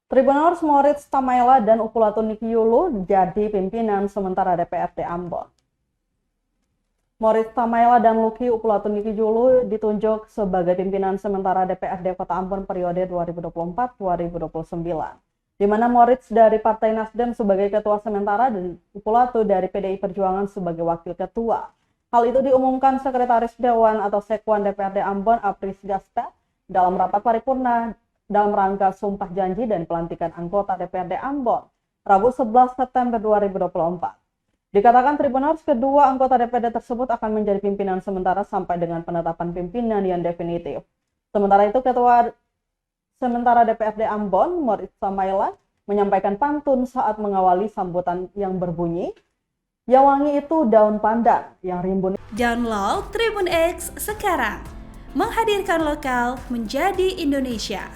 Tribuners Moritz Tamaela dan Upulatu Nikiulu jadi pimpinan sementara DPRD Ambon. Moritz Tamaela dan Luki Upulatu Nikiulu ditunjuk sebagai pimpinan sementara DPRD Kota Ambon periode 2024-2029. Di mana Moritz dari Partai Nasdem sebagai ketua sementara dan Upulatu dari PDI Perjuangan sebagai wakil ketua. Hal itu diumumkan Sekretaris Dewan atau Sekwan DPRD Ambon Apris Gasta dalam rapat paripurna dalam rangka sumpah janji dan pelantikan anggota DPRD Ambon, Rabu 11 September 2024. Dikatakan Tribuners kedua anggota DPRD tersebut akan menjadi pimpinan sementara sampai dengan penetapan pimpinan yang definitif. Sementara itu, Ketua Sementara DPRD Ambon, Moritz Tamaela, menyampaikan pantun saat mengawali sambutan yang berbunyi, "Yang wangi itu daun pandan, yang rimbun." Download Tribun X sekarang, menghadirkan lokal menjadi Indonesia.